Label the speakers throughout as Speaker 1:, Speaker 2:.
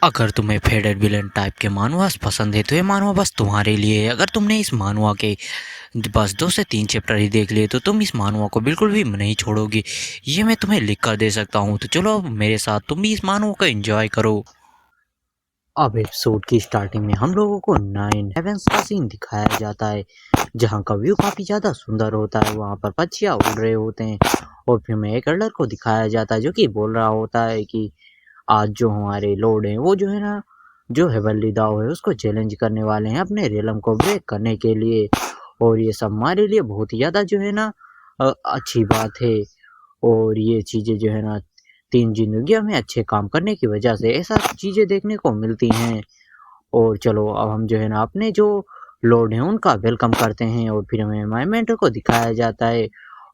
Speaker 1: अगर तुम्हें faded villain type के मानवास पसंद है तो ये मानवा बस तुम्हारे लिए है। अगर तुमने इस मानवा के बस 2 से 3 चैप्टर ही देख लिए तो तुम इस मानवा को बिल्कुल भी नहीं छोड़ोगी। ये मैं तुम्हें लिख कर दे सकता हूँ। तो चलो अब मेरे साथ तुम भी इस मानवा को एंजॉय करो। अब एपिसोड की स्टार्टिंग में हम लोगों को 9 हेवेंस का सीन दिखाया जाता है, जहाँ का व्यू काफी ज्यादा सुंदर होता है। वहाँ पर पक्षियाँ उड़ रहे होते हैं और फिर में एक एल्डर को दिखाया जाता है जो कि बोल रहा होता है कि आज जो हमारे लॉर्ड हैं वो जो है ना, जो हेवनली दाव है उसको चैलेंज करने वाले हैं अपने रियलम को ब्रेक करने के लिए। और ये सब हमारे लिए बहुत ही ज़्यादा जो है ना अच्छी बात है। और ये चीज़ें जो है ना 3 जिंदगियों में अच्छे काम करने की वजह से ऐसा चीज़ें देखने को मिलती हैं। और चलो अब हम जो है ना अपने जो लॉर्ड हैं उनका वेलकम करते हैं और फिर हमें माई मेंटर को दिखाया जाता है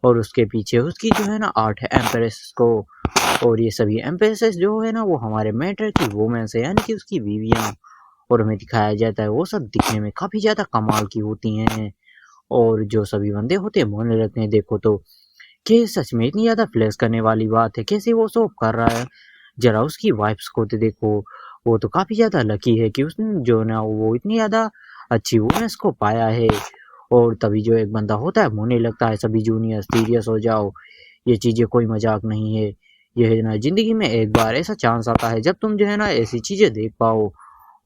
Speaker 1: और उसके पीछे उसकी जो है ना 8 एम्प्रेस को। और ये सभी एम्प्रेसेस जो है ना वो हमारे मेंटर की वुमेन्स है, यानी कि उसकी बीवियाँ। और हमें दिखाया जाता है वो सब दिखने में काफ़ी ज़्यादा कमाल की होती हैं। और जो सभी बंदे होते हैं बोलने लगते हैं देखो तो कि सच में इतनी ज़्यादा फ्लैश करने वाली बात है, कैसे वो शो कर रहा है। ज़रा उसकी वाइफ्स को तो देखो, वो तो काफ़ी ज़्यादा लकी है कि उसने जो है ना वो इतनी ज़्यादा अच्छी वुमेन्स को पाया है। और तभी जो एक बंदा होता है होने लगता है सभी जूनियर सीरियस हो जाओ, ये चीज़ें कोई मजाक नहीं है। ये है ना ज़िंदगी में एक बार ऐसा चांस आता है जब तुम जो है ना ऐसी चीज़ें देख पाओ।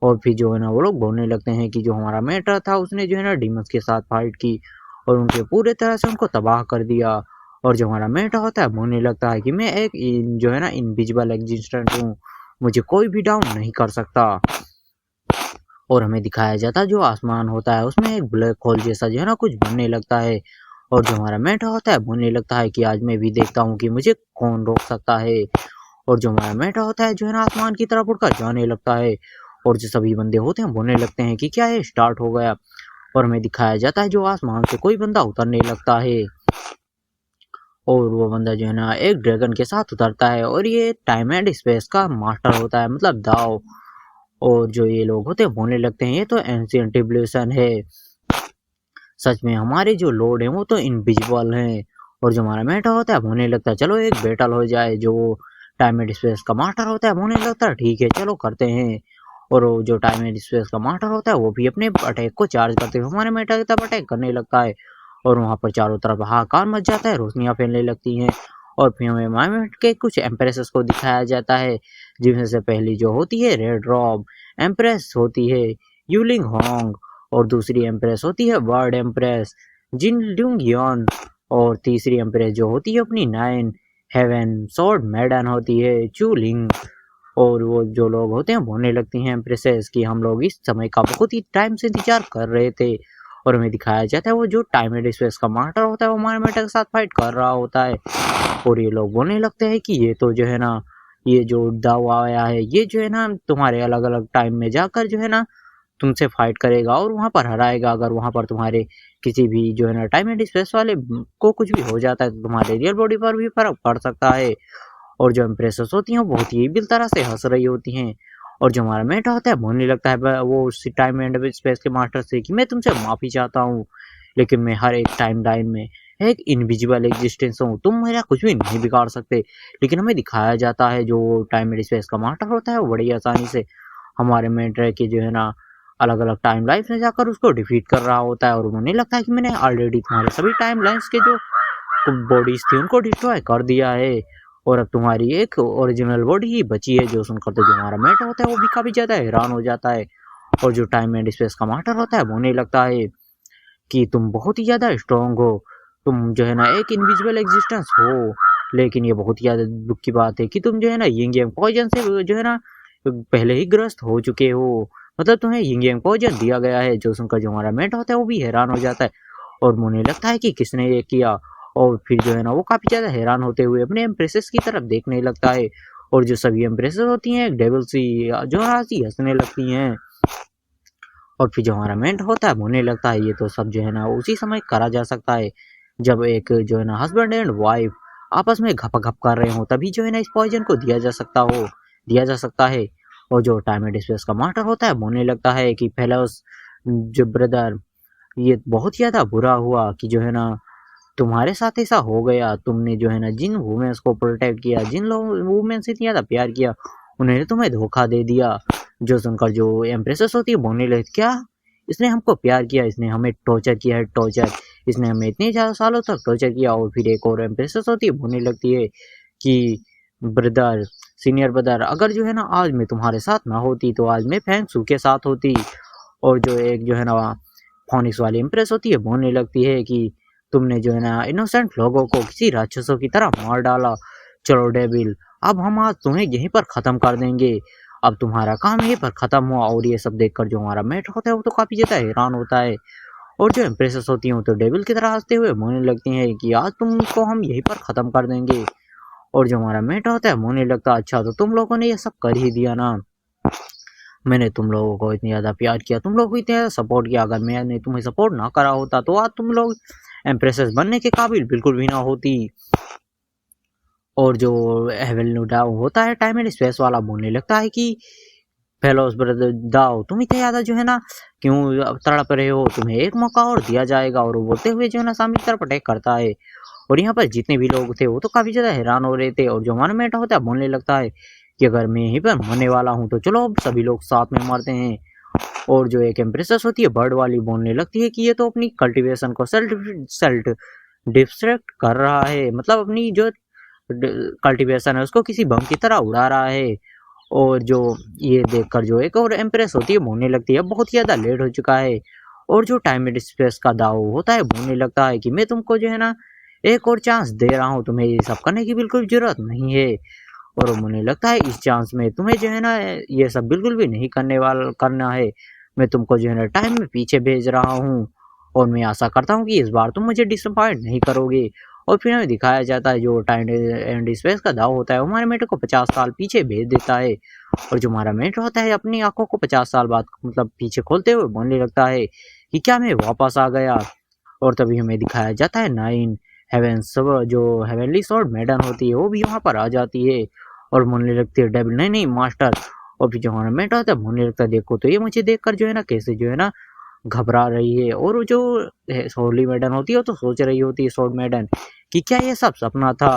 Speaker 1: और फिर जो है ना वो लोग बोलने लगते हैं कि जो हमारा मेटर था उसने जो है ना डीमंस के साथ फाइट की और उनके पूरे तरह से उनको तबाह कर दिया। और जो हमारा मेटा होता है बोलने लगता है कि मैं एक जो है ना इनविजिबल एग्जिस्टेंट हूँ, मुझे कोई भी डाउन नहीं कर सकता। और हमें दिखाया जाता है जो आसमान होता है उसमें एक ब्लैक होल जैसा जो है ना कुछ बनने लगता है। और जो हमारा मेटा होता है बोलने लगता है कि आज मैं भी देखता हूँ कि मुझे कौन रोक सकता है। और जो हमारा मेटा होता है जो है ना आसमान की तरफ उड़कर जाने लगता है। और जो सभी बंदे होते हैं बोलने लगते हैं कि क्या है स्टार्ट हो गया। और हमें दिखाया जाता है जो आसमान से कोई बंदा उतरने लगता है और वो बंदा जो है ना एक ड्रैगन के साथ उतरता है और ये टाइम एंड स्पेस का मास्टर होता है, मतलब दाव। और जो ये लोग होते हैं बोलने लगते हैं ये तो एंशिएंट इवोल्यूशन है, सच में हमारे जो लॉर्ड हैं वो तो इनविजिबल हैं। और जो हमारा मेटा होता है बोलने लगता है चलो एक बैटल हो जाए। जो टाइम एंड स्पेस का मास्टर होता है बोलने लगता है ठीक है चलो करते हैं। और वो जो टाइम एंड स्पेस का मास्टर होता है वो भी अपने अटैक को चार्ज करते हुए हमारे मेटा की तरफ अटैक करने लगता है। और वहाँ पर चारों तरफ हाहाकार मच जाता है, रोशनियाँ फैलने लगती हैं। और फिर हमें माइमेट के कुछ एम्प्रेसेस को दिखाया जाता है, जिनमें से पहली जो होती है रेड रॉब एम्प्रेस होती है यूलिंग होंग। और दूसरी एम्प्रेस होती है वर्ड एम्प्रेस जिन ल्यूंग यन। और तीसरी एम्प्रेस जो होती है अपनी 9 हेवन सॉर्ड मैडन होती है चूलिंग। और वो जो लोग होते हैं बोलने लगती हैं एम्प्रेसेस कि हम लोग इस समय का बहुत ही टाइम से इंतजार कर रहे थे। और हमें दिखाया जाता है वो जो टाइम एंड स्पेस का मास्टर होता है वो हमारे मेटा के साथ फाइट कर रहा होता है। और ये लोग बोलने लगते हैं कि ये तो जो है ना ये जो दाव आया है ये जो है ना तुम्हारे अलग अलग टाइम में जाकर जो है ना तुमसे फाइट करेगा और वहाँ पर हराएगा। अगर वहाँ पर तुम्हारे किसी भी जो है ना टाइम एंड स्पेस वाले को कुछ भी हो जाता है तो तुम्हारे रियल बॉडी पर भी फर्क पड़ सकता है। और जो एम्प्रेसेस होती हैं वो बहुत ही बिल तरह से हंस रही होती हैं। और जो हमारा मेटा होता है बोलने लगता है वो उस टाइम एंड स्पेस के मास्टर से कि मैं तुमसे माफ़ी चाहता हूँ, लेकिन मैं हर एक टाइम लाइन में एक इनविजिबल एग्जिस्टेंस हूँ, तुम मेरा कुछ भी नहीं बिगाड़ सकते। लेकिन हमें दिखाया जाता है जो टाइम एंड स्पेस का मास्टर होता है वो बड़ी आसानी से हमारे मेंटर के जो है ना अलग अलग टाइम लाइफ में जाकर उसको डिफीट कर रहा होता है। और उन्हें लगता है कि मैंने ऑलरेडी तुम्हारे सभी टाइम लाइन्स के जो बॉडीज थी उनको डिस्ट्रॉय कर दिया है और अब तुम्हारी एक ओरिजिनल बॉडी ही बची है। जो सुनकर तो जो हमारा मेंटर होता है वो भी काफी ज्यादा हैरान हो जाता है। और जो टाइम एंड स्पेस का मास्टर होता है वो उन्हें लगता है कि तुम बहुत ही ज़्यादा स्ट्रांग हो, तुम जो है ना एक इनविजिबल एग्जिस्टेंस हो। लेकिन ये बहुत ही ज़्यादा दुख की बात है कि तुम जो है ना यिंग यांग पॉइजन से जो है ना पहले ही ग्रस्त हो चुके हो, मतलब तुम्हें यिंग यांग पॉइजन दिया गया है। जो सुनकर जो हमारा मेट होता है वो भी हैरान हो जाता है और मुझे लगता है कि किसने ये किया। और फिर जो है ना वो काफ़ी ज़्यादा हैरान होते हुए अपने एम्प्रेसेस की तरफ देखने लगता है। और जो सभी एम्प्रेसेस होती हैं डेविल सी जो हंसी हंसने लगती हैं। और फिर जो हमारा मेंट होता है होने लगता है ये तो सब जो है ना उसी समय करा जा सकता है जब एक जो है ना हस्बैंड एंड वाइफ आपस में घप कर रहे हो, तभी जो है ना इस पॉइजन को दिया जा सकता है। और जो टाइम एंड स्पेस का मास्टर होता है होने लगता है कि फेलोस जो ब्रदर, ये बहुत ज़्यादा बुरा हुआ कि जो है ना तुम्हारे साथ ऐसा हो गया। तुमने जो है ना जिन वुमेन्स को प्रोटेक्ट किया, जिन लोग वुमेन से इतना ज़्यादा प्यार किया उन्होंने तुम्हें धोखा दे दिया। जो सुनकर जो एम्प्रेसेस होती है बोलने लगती, क्या इसने हमको प्यार किया, इसने हमें टॉर्चर किया है, टॉर्चर, इसने हमें इतने ज़्यादा सालों तक टॉर्चर किया। और फिर एक और एम्प्रेसेस होती है बोलने लगती है कि ब्रदर, सीनियर ब्रदर, अगर जो है ना आज मैं तुम्हारे साथ ना होती तो आज मैं फेंगसू के साथ होती। और जो एक जो है ना फोनिक्स वाली इम्प्रेस होती है बोलने लगती है कि तुमने जो है ना इनोसेंट लोगों को किसी राक्षसों की तरह मार डाला। चलो डेविल, अब हम आज तुम्हें यहीं पर ख़त्म कर देंगे, अब तुम्हारा काम यहीं पर ख़त्म हुआ। और ये सब देखकर जो हमारा मेट होता है वो तो काफ़ी ज़्यादा हैरान होता है। और जो एम्प्रेसेस होती हैं वो तो डेविल की तरह हंसते हुए बोलने लगती हैं कि आज तुमको हम यहीं पर ख़त्म कर देंगे। और जो हमारा मेट होता है बोलने लगता है, अच्छा तो तुम लोगों ने ये सब कर ही दिया ना, मैंने तुम लोगों को इतनी ज़्यादा प्यार किया, तुम लोगों को इतना ज़्यादा सपोर्ट किया, अगर मैंने तुम्हें सपोर्ट ना करा होता तो आज तुम लोग एम्प्रेसेस बनने के काबिल बिल्कुल भी ना होती। और जो हेवल डाउ होता है टाइम एंड स्पेस वाला बोलने लगता है कि फेलोस ब्रदर दाओ, तुम इतने ज़्यादा जो है ना क्यों तड़प रहे हो, तुम्हें एक मौका और दिया जाएगा। और वो बोलते हुए जो है ना सामने की तरफ अटैक करता है। और यहाँ पर जितने भी लोग थे वो तो काफ़ी ज़्यादा हैरान हो रहे थे। और जो हमारा मेटा होता है बोलने लगता है कि अगर मैं यहीं पर मरने वाला हूँ तो चलो अब सभी लोग साथ में मरते हैं। और जो एक एम्प्रेसेस होती है बर्ड वाली बोलने लगती है कि ये तो अपनी कल्टीवेशन को सेल्फ डिस्ट्रैक्ट कर रहा है, मतलब अपनी जो कल्टीवेशन है उसको किसी बम की तरह उड़ा रहा है। और जो ये देखकर जो एक और एम्प्रेस होती है बोलने लगती है बहुत ही ज़्यादा लेट हो चुका है। और जो टाइम एंड स्पेस का दाव होता है बोलने लगता है कि मैं तुमको जो है ना एक और चांस दे रहा हूँ, तुम्हें ये सब करने की बिल्कुल जरूरत नहीं है। और मुझे लगता है इस चांस में तुम्हें जो है ना ये सब बिल्कुल भी नहीं करना है। मैं तुमको जो है ना टाइम में पीछे भेज रहा हूँ। और मैं आशा करता हूँ कि इस बार तुम मुझे डिसअपॉइंट नहीं करोगे। और फिर हमें दिखाया जाता है जो टाइम एंड स्पेस का दाव होता है वो हमारे मेटे को 50 साल पीछे भेज देता है। और जो हमारा मेट होता है अपनी आंखों को 50 साल बाद मतलब पीछे खोलते हुए बोलने लगता है कि क्या मैं वापस आ गया। और तभी हमें दिखाया जाता है नाइन हेवेंस, जो हेवनली स्वॉर्ड मैडन होती है वो भी वहाँ पर आ जाती है। और बोलने लगती है डेविल, नहीं नहीं मास्टर। और फिर जो हमारा मेट होता है बोलने लगता है देखो तो ये मुझे देखकर जो है ना कैसे जो है ना घबरा रही है। और वो जो सोली मैडन होती है वो तो सोच रही होती है स्वॉर्ड मैडन कि क्या ये सब सपना था।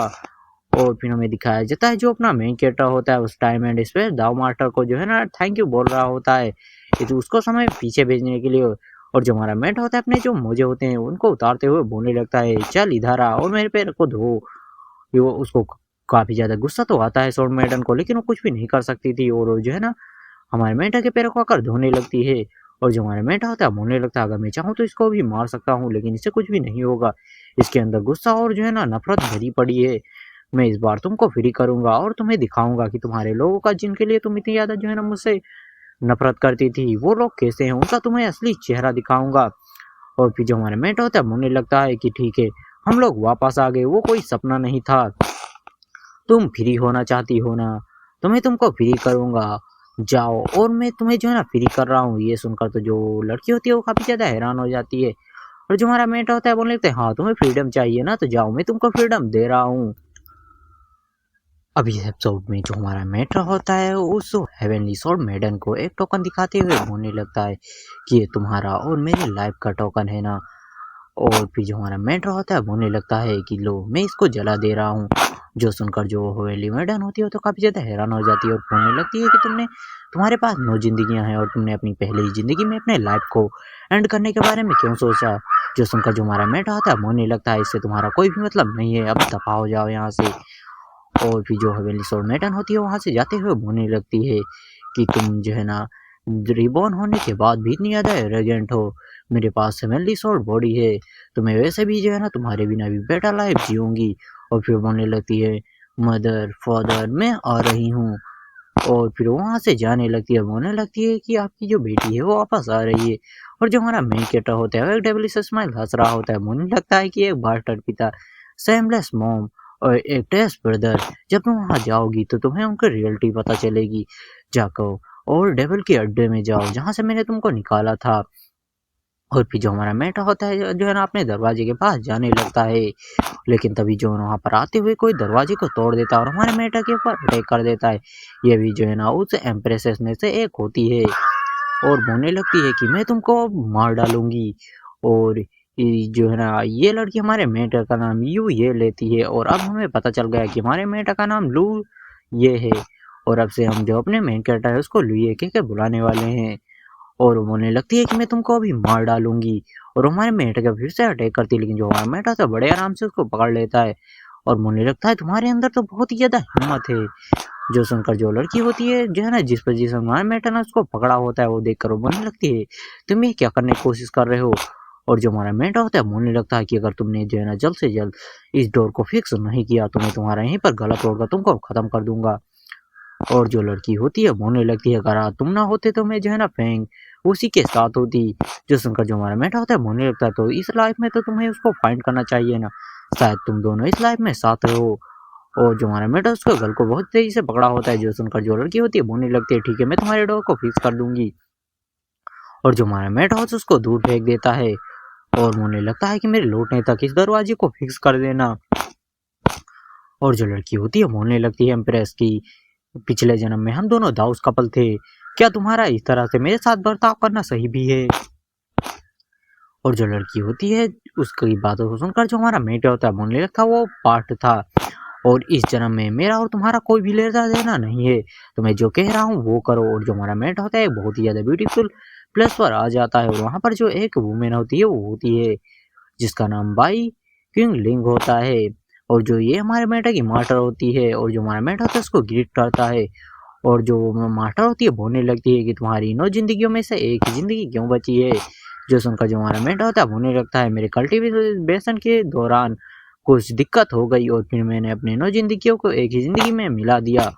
Speaker 1: और फिर हमें दिखाया जाता है जो अपना मेन कैरेक्टर होता है उस टाइम एंड स्पेस दाव मास्टर को जो है ना थैंक यू बोल रहा होता है कि तो उसको समय पीछे भेजने के लिए। और जो हमारा मेट होता है अपने जो मोजे होते हैं उनको उतारते हुए बोलने लगता है चल इधर आ और मेरे पैर को धो। वो उसको काफी ज्यादा गुस्सा तो आता है स्वॉर्ड मैडन को, लेकिन वो कुछ भी नहीं कर सकती थी। और वो जो है ना हमारे मेंढा के पैरों को आकर धोने लगती है। और जो हमारा मेंढा होता है बोलने लगता है अगर मैं चाहूँ तो इसको भी मार सकता हूँ लेकिन इससे कुछ भी नहीं होगा, इसके अंदर गुस्सा और जो है ना नफरत भरी पड़ी है। मैं इस बार तुमको फ्री करूंगा और तुम्हें दिखाऊंगा कि तुम्हारे लोगों का जिनके लिए तुम इतनी ज्यादा जो है ना मुझसे नफरत करती थी वो लोग कैसे हैं, उनका तुम्हें असली चेहरा दिखाऊंगा। और फिर जो हमारा मेंढा होता है बोलने लगता है कि ठीक है हम लोग वापस आ गए, वो कोई सपना नहीं था, तुम फ्री होना चाहती हो ना, तो मैं तुमको फ्री करूंगा, जाओ। और मैं तुम्हें जो है ना फ्री कर रहा हूँ। ये सुनकर तो जो लड़की होती है वो काफी ज्यादा हैरान हो जाती है। और जो हमारा मेट होता है बोलने लगते हैं हाँ तुम्हें फ्रीडम चाहिए ना तो जाओ मैं तुमको फ्रीडम दे रहा हूँ। अब इस एपिसोड में जो हमारा मेटर होता है उस हेवनली स्वॉर्ड मैडन को एक टोकन दिखाते हुए बोलने लगता है कि ये तुम्हारा और मेरी लाइफ का टोकन है ना। और फिर जो हमारा मेंटर होता है बोलने लगता है कि लो मैं इसको जला दे रहा हूँ। जो सुनकर जो हवेली मैडन होती है तो काफ़ी ज़्यादा हैरान हो जाती है और बोलने लगती है कि तुम्हारे पास 9 जिंदगियां हैं और तुमने अपनी पहली जिंदगी में अपने लाइफ को एंड करने के बारे में क्यों सोचा। जो सुनकर जो हमारा मेंटर होता है बोलने लगता है इससे तुम्हारा कोई भी मतलब नहीं है, अब दफा हो जाओ यहाँ से। और फिर जो हवेली सोल मैडन होती है वहाँ से जाते हुए बोलने लगती है कि तुम जो है ना रिबॉर्न होने के बाद भी इतनी ज़्यादा एरोगेंट हो, मेरे पास हेवनली सोल बॉडी है तो मैं वैसे भी जो है ना तुम्हारे बिना भी बेटर लाइफ जीऊंगी। और फिर बोलने लगती है मदर फादर मैं आ रही हूँ। और फिर वहाँ से जाने लगती है, बोलने लगती है कि आपकी जो बेटी है वो वापस आ रही है। और जो हमारा मेन कैरेक्टर होता है वो एक डेविलिश स्माइल हंस रहा होता है, बोलने लगता है कि एक बास्टर्ड पिता, सेमलेस मॉम और एक टेस्ट ब्रदर, जब तुम वहाँ जाओगी तो तुम्हें उनकी रियलिटी पता चलेगी। जाकर और डेविल के अड्डे में जाओ जहाँ से मैंने तुमको निकाला था। और फिर जो हमारा मेटा होता है जो है ना अपने दरवाजे के पास जाने लगता है, लेकिन तभी जो वहाँ पर आते हुए कोई दरवाजे को तोड़ देता है और हमारे मेटा के ऊपर अटैक कर देता है। ये भी जो है ना उस एम्प्रेसेस में से एक होती है और बोलने लगती है कि मैं तुमको मार डालूंगी। और जो है ना ये लड़की हमारे मेटर का नाम यू ये लेती है और अब हमें पता चल गया कि हमारे मेटा का नाम लू ये है। और अब से हम जो अपने मेन कैरेक्टर है उसको लुई कह के बुलाने वाले हैं। और वो बोलने लगती है कि मैं तुमको अभी मार डालूंगी। और हमारे मेट का फिर से अटैक करती है, लेकिन जो हमारा मेट होता है बड़े आराम से उसको पकड़ लेता है और बोलने लगता है तुम्हारे अंदर तो बहुत ही ज्यादा हिम्मत है। जो सुनकर जो लड़की होती है जो है ना जिस पर जिस हमारे मेट है ना उसको पकड़ा होता है वो देखकर वो बोलने लगती है तुम ये क्या करने की कोशिश कर रहे हो। और जो हमारा मेट होता है बोलने लगता है कि अगर तुमने जो है ना जल्द से जल्द इस डोर को फिक्स नहीं किया तो मैं तुम्हारा यहीं पर गला तोड़कर तुमको खत्म कर दूंगा। और जो लड़की होती है बोलने लगती है अगर आज तुम ना होते तो मैं जो है ना फेंग उसी के साथ होती। जो सुनकर जो हमारा मेट होता है बोलने लगता है तो इस लाइफ में तो तुम्हें उसको फाइंड करना चाहिए ना, शायद तुम दोनों इस लाइफ में साथ रहो। और जो हमारा मेट है उसको गल को बहुत तेजी से पकड़ा होता है। जो सुनकर जो लड़की होती है बोलने लगती है ठीक है मैं तुम्हारे डोर को फिक्स कर दूंगी। और जो हमारा मेट हाउस उसको दूर फेंक देता है और बोलने लगता है कि मेरे लौटने तक इस दरवाजे को फिक्स कर देना। और जो लड़की होती है बोलने लगती है एम्प्रेस की पिछले जन्म में हम दोनों दाऊस कपल थे, क्या तुम्हारा इस तरह से मेरे साथ बर्ताव करना सही भी है। और जो लड़की होती है उसकी बातों को सुनकर जो हमारा मेट होता है बोलने लगता वो पार्ट था और इस जन्म में मेरा और तुम्हारा कोई भी लेना देना नहीं है, तो मैं जो कह रहा हूँ वो करो। और जो हमारा मेट होता है बहुत ही ज्यादा ब्यूटीफुल प्लेस पर आ जाता है और वहां पर जो एक वुमेन होती है वो होती है जिसका नाम बाई किंग लिंग होता है। और जो ये हमारे मेटा की मास्टर होती है और जो हमारा मेटा होता है उसको ग्रीट करता है। और जो मास्टर होती है बोलने लगती है कि तुम्हारी 9 जिंदगियों में से एक ही जिंदगी क्यों बची है। जो सुनकर जो हमारा मेटा होता है बोलने लगता है मेरे कल्टीवेशन के दौरान कुछ दिक्कत हो गई और फिर मैंने अपने 9 जिंदगियों को एक ही जिंदगी में मिला दिया।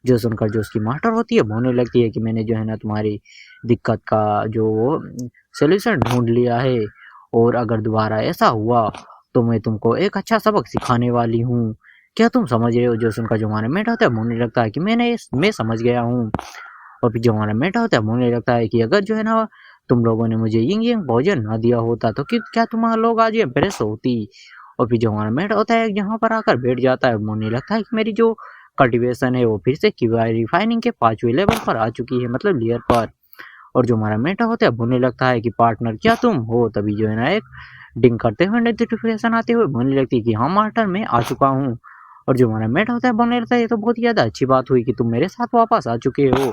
Speaker 1: जो सुनकर जो उसकी मास्टर होती है बोलने लगती है कि मैंने जो है ना तुम्हारी दिक्कत का जो सोल्यूशन ढूंढ लिया है और अगर दोबारा ऐसा हुआ तो मैं तुमको एक अच्छा सबक सिखाने वाली हूँ, क्या तुम समझ रहे हो। जो सुनकर जो हमारा मेट होता है बोलने लगता है कि मैं समझ गया हूँ। और फिर जो हमारा मेट होता है बोलने लगता है कि अगर जो है ना तुम लोगों ने मुझे यिंग यांग भोजन ना दिया होता तो क्या तुम लोग आज ये प्रेस होती। और फिर जो हमारा मेट होता है यहाँ पर आकर बैठ जाता है बोलने लगता है कि मेरी जो कल्टीवेशन है वो फिर से रिफाइनिंग के 5वें लेवल पर आ चुकी है, मतलब लेयर पर। और जो हमारा मेटा होता है बोलने लगता है कि पार्टनर क्या तुम हो। तभी जो है ना एक डिंग करते हुए नोटिफिकेशन आते हुए बोलने लगती है कि हाँ मास्टर मैं आ चुका हूँ। और जो हमारा मेट होता है बोलने लगता है ये तो बहुत ही ज्यादा अच्छी बात हुई कि तुम मेरे साथ वापस आ चुके हो।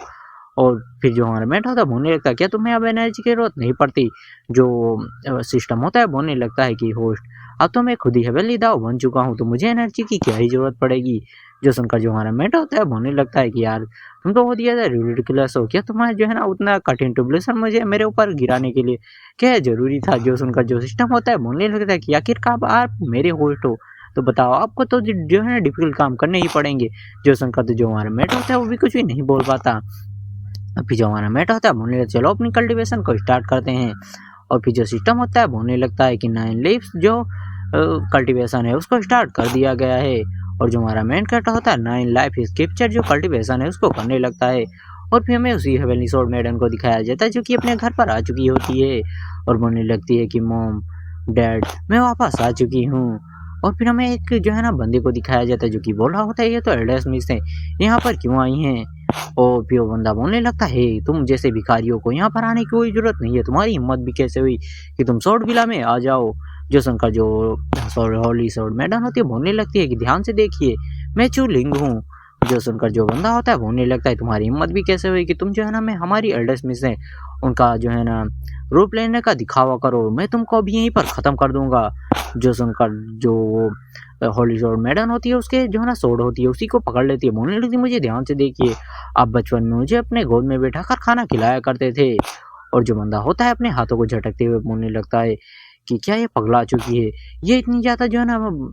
Speaker 1: और फिर जो हमारा मेट होता है बोलने लगता है क्या तुम्हें अब एनर्जी की जरूरत नहीं पड़ती। जो सिस्टम होता है बोलने लगता है कि होस्ट अब तो मैं खुद ही हवेली दाव बन चुका हूँ तो मुझे एनर्जी की क्या ही जरूरत पड़ेगी। जो सुनकर जो हमारा मेट होता है बोलने लगता है कि यार तुम तो बहुत ज्यादा रिडिकुलस हो, क्या तुम्हारा जो है ना उतना कठिन ट्यूबलेशन मुझे मेरे ऊपर गिराने के लिए क्या जरूरी था। जो सुनकर जो सिस्टम होता है बोलने लगता है कि आखिरकार आप मेरे होस्ट हो तो बताओ आपको तो जो है ना डिफिकल्ट काम करने ही पड़ेंगे। जो सुनकर तो जो हमारा मेट होता है वो भी कुछ भी नहीं बोल पाता। फिर जो हमारा मेट होता है बोलने लगता है चलो अपनी कल्टीवेशन को स्टार्ट करते हैं। और फिर जो सिस्टम होता है बोलने लगता है कि 9 लीव्स जो कल्टीवेशन है उसको स्टार्ट कर दिया गया है। और जो हमारा मेन कैरेक्टर होता है 9 लाइफ स्क्रिप्चर जो कल्टीवेशन है उसको करने लगता है। और फिर हमें उसी हवेली सोड मैडन को दिखाया जाता है जो कि अपने घर पर आ चुकी होती है और बोलने लगती है कि मॉम डैड मैं वापस आ चुकी हूँ। और फिर हमें एक जो है ना बंदे को दिखाया जाता है जो कि बोल रहा होता है ये तो एल्डर्स मिस है, यहाँ पर क्यों आई हैं। और फिर वो बंदा बोलने लगता है तुम जैसे भिखारियों को यहाँ पर आने की कोई जरूरत नहीं है, तुम्हारी हिम्मत भी कैसे हुई कि तुम सोड विला में आ जाओ। जो सुनकर जो हॉली सोड मैडम होती है बोलने लगती है कि ध्यान से देखिए मैं चूलिंग हूँ। जो सुनकर जो बंदा होता है बोलने लगता है तुम्हारी हिम्मत भी कैसे हुई कि तुम जो है ना मैं हमारी एल्डर्स मिस है उनका जो है ना रूप लेने का दिखावा करो, मैं तुमको अभी यहीं पर खत्म कर दूंगा। जो सुनकर जो हॉली सोड मैडम होती है उसके जो है ना सोड होती है उसी को पकड़ लेती है, बोलने लगती है मुझे ध्यान से देखिए आप बचपन में मुझे अपने गोद में बैठा कर खाना खिलाया करते थे। और जो बंदा होता है अपने हाथों को झटकते हुए बोलने लगता है कि क्या ये पगला चुकी है, ये इतनी ज्यादा जो है ना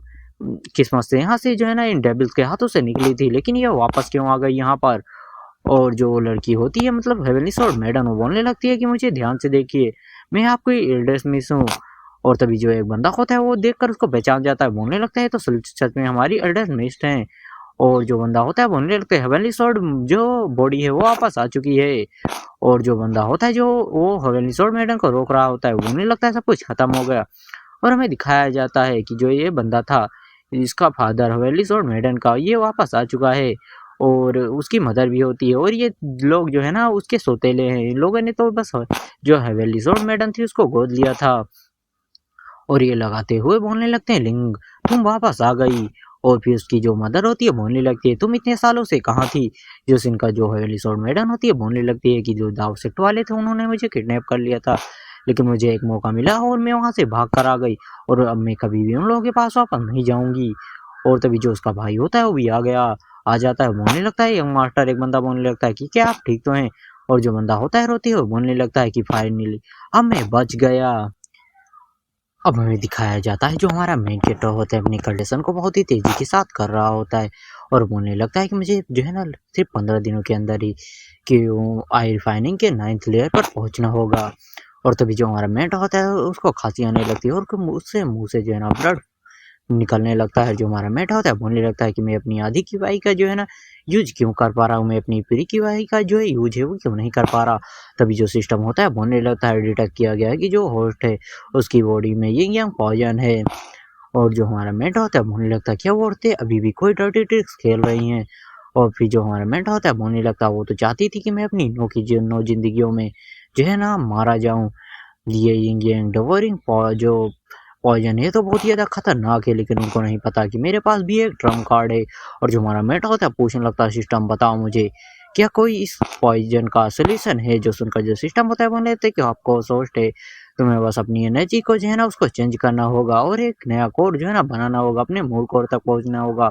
Speaker 1: किस्मत से यहाँ से जो है ना इन डेबिल्स के हाथों से निकली थी लेकिन ये वापस क्यों आ गई यहाँ पर। और जो लड़की होती है मतलब हेवनली सोड मैडम वो बोलने लगती है कि मुझे ध्यान से देखिए मैं आपको एल्डर्स मिस हूँ। और तभी जो एक बंदा होता है वो देखकर उसको पहचान जाता है, बोलने लगता है तो सच में हमारी एल्डर्स मिस हैं। और जो बंदा होता है बोलने लगता है हेवनली सोड जो बॉडी है वो वापस आ चुकी है। और जो बंदा होता है जो वो हेवनली सोड मैडम को रोक रहा होता है बोलने लगता है सब कुछ खत्म हो गया। और हमें दिखाया जाता है कि जो ये बंदा था इसका फादर हवेली सोड मैडन का ये वापस आ चुका है और उसकी मदर भी होती है और ये लोग जो है ना उसके सौतेले हैं, इन लोगों ने तो बस जो हवेली सोड मैडन थी उसको गोद लिया था। और ये लगाते हुए बोलने लगते हैं लिंग तुम वापस आ गई। और फिर उसकी जो मदर होती है बोलने लगती है, तुम इतने सालों से कहाँ थी? जो इनका जो है रिसोर्ट मैडम होती है बोलने लगती है कि जो दाव सेक्टर वाले थे उन्होंने मुझे किडनैप कर लिया था, लेकिन मुझे एक मौका मिला और मैं वहाँ से भाग कर आ गई और अब मैं कभी भी उन लोगों के पास वापस नहीं जाऊँगी। और तभी जो उसका भाई होता है वो भी आ जाता है, बोलने लगता है यंग मास्टर, एक बंदा बोलने लगता है कि क्या आप ठीक तो हैं? और जो बंदा होता है रोते हुए बोलने लगता है कि फाइनली अब मैं बच गया। अब हमें दिखाया जाता है जो हमारा मेन कैरेक्टर होता है अपनी कंडीशन को बहुत ही तेजी के साथ कर रहा होता है और बोलने लगता है कि मुझे जो है ना सिर्फ 15 दिनों के अंदर ही कि आई रिफाइनिंग के 9th लेयर पर पहुंचना होगा। और तभी जो हमारा मेंट होता है उसको खांसी आने लगती है और उससे मुंह से जो है ना ब्लड निकलने लगता है। जो हमारा मेट होता है बोलने लगता है कि मैं अपनी आधी की वाई का जो है ना यूज क्यों कर पा रहा हूँ, मैं अपनी पूरी की वाई का जो है यूज है वो क्यों नहीं कर पा रहा। तभी जो सिस्टम होता है बोलने लगता है डिटेक्ट किया गया है कि जो होस्ट है उसकी बॉडी में ये यंग पॉइजन है। और जो हमारा मेट होता है बोलने लगता है क्या वो औरतें अभी भी कोई डर्टी ट्रिक्स खेल रही हैं। और फिर जो हमारा मेट होता है बोलने लगता है वो तो चाहती थी कि मैं अपनी नौ जिंदगियों में जो है ना मारा जाऊं। ये यिंग यांग डिवोरिंग जो पॉइजन है तो बहुत ही ज़्यादा खतरनाक है, लेकिन उनको नहीं पता कि मेरे पास भी एक ट्रम्प कार्ड है। और जो हमारा मेट होता है पूछने लगता है सिस्टम बताओ मुझे क्या कोई इस पॉइजन का सोल्यूशन है। जो सुनकर जो सिस्टम होता है बोले थे कि आपको सोच है तुम्हें बस अपनी एनर्जी को जो है ना उसको चेंज करना होगा और एक नया कोड जो है ना बनाना होगा, अपने मूल कोड तक पहुंचना होगा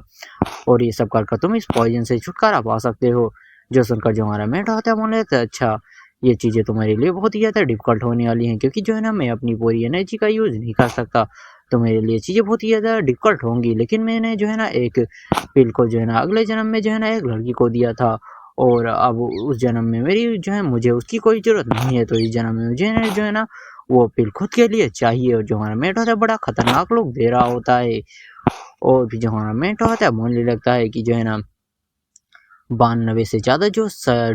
Speaker 1: और ये सब कर तुम इस पॉइजन से छुटकारा पा सकते हो। जो सुनकर जो हमारा मेट होता है बोले थे अच्छा ये चीज़ें तुम्हारे लिए बहुत ही ज़्यादा डिफ़िकल्ट होने वाली हैं क्योंकि जो है ना मैं अपनी पूरी एनर्जी का यूज़ नहीं कर सकता, तो मेरे लिए चीज़ें बहुत ही ज़्यादा डिफ़िकल्ट होंगी। लेकिन मैंने जो है ना एक पिल को जो है ना अगले जन्म में जो है ना एक लड़की को दिया था और अब उस जन्म में मेरी जो है मुझे उसकी कोई ज़रूरत नहीं है, तो इस जन्म में मुझे जो है ना वो पिल खुद के लिए चाहिए। और जो हमारा मेट होता है बड़ा खतरनाक लोग दे रहा होता है। और फिर जो हमारा मेट होता है बोलने लगता है कि जो है ना 92 से ज़्यादा जो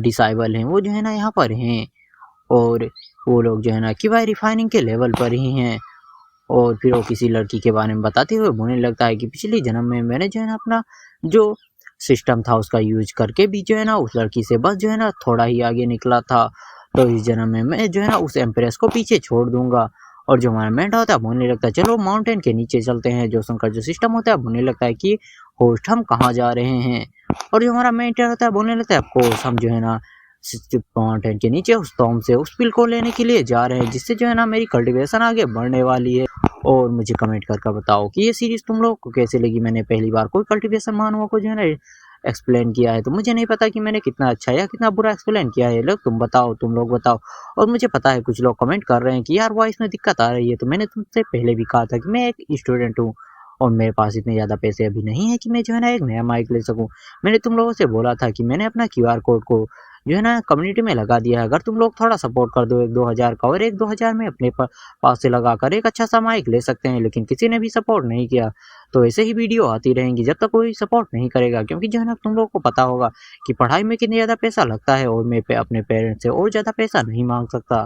Speaker 1: डिसाइबल हैं वो जो है ना यहाँ पर हैं और वो लोग जो है ना कि भाई रिफाइनिंग के लेवल पर ही हैं। और फिर वो किसी लड़की के बारे में बताते हुए बोलने लगता है कि पिछले जन्म में मैंने जो है ना अपना जो सिस्टम था उसका यूज करके भी जो है ना उस लड़की से बस जो है ना थोड़ा ही आगे निकला था, तो इस जन्म में मैं जो है ना उस एम्प्रेस को पीछे छोड़ दूंगा। और जो हमारा मेंढा होता है बोलने लगता है चलो माउंटेन के नीचे चलते हैं। जो उनका जो सिस्टम होता है बोलने लगता है कि होस्ट हम कहाँ जा रहे हैं। और जो हमारा मेंटर होता है बोलने लगता है ऑफकोर्स हम जो है ना माउंटेन के नीचे उस टॉम से उस पिल को लेने के लिए जा रहे हैं जिससे जो है ना मेरी कल्टीवेशन आगे बढ़ने वाली है। और मुझे कमेंट करके बताओ कि ये सीरीज तुम लोग को कैसे लगी। मैंने पहली बार कोई कल्टीवेशन मानवा को जो है ना एक्सप्लेन किया है, तो मुझे नहीं पता कि मैंने कितना अच्छा या कितना बुरा एक्सप्लेन किया है। लोग तुम बताओ, तुम लोग बताओ। और मुझे पता है कुछ लोग कमेंट कर रहे हैं कि यार वॉइस में दिक्कत आ रही है, तो मैंने तुमसे पहले भी कहा था कि मैं एक स्टूडेंट हूँ और मेरे पास इतने ज़्यादा पैसे अभी नहीं है कि मैं जो है ना एक नया माइक ले सकूँ। मैंने तुम लोगों से बोला था कि मैंने अपना क्यूआर कोड को जो है ना कम्युनिटी में लगा दिया है, अगर तुम लोग थोड़ा सपोर्ट कर दो 1-2 हज़ार का, और 1-2 हज़ार में अपने पास से लगाकर एक अच्छा सा माइक ले सकते हैं। लेकिन किसी ने भी सपोर्ट नहीं किया, तो ऐसे ही वीडियो आती रहेंगी जब तक कोई सपोर्ट नहीं करेगा, क्योंकि जो है ना तुम लोग को पता होगा कि पढ़ाई में कितनी ज़्यादा पैसा लगता है और मैं अपने पेरेंट्स से और ज़्यादा पैसा नहीं मांग सकता।